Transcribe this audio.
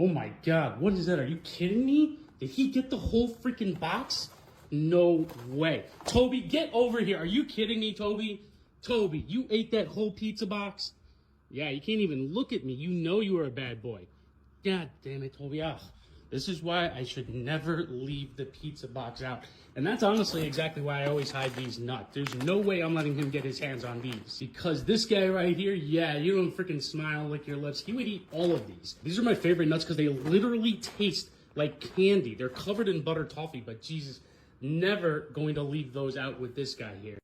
Oh my God, what is that? Are you kidding me? Did he get the whole freaking box? No way. Toby, get over here. Are you kidding me, Toby? Toby, you ate that whole pizza box? Yeah, you can't even look at me. You know you were a bad boy. God damn it, Toby. Ugh. This is why I should never leave the pizza box out. And that's honestly exactly why I always hide these nuts. There's no way I'm letting him get his hands on these. Because this guy right here, yeah, you don't freaking smile, lick your lips. He would eat all of these. These are my favorite nuts because they literally taste like candy. They're covered in butter toffee, but Jesus, never going to leave those out with this guy here.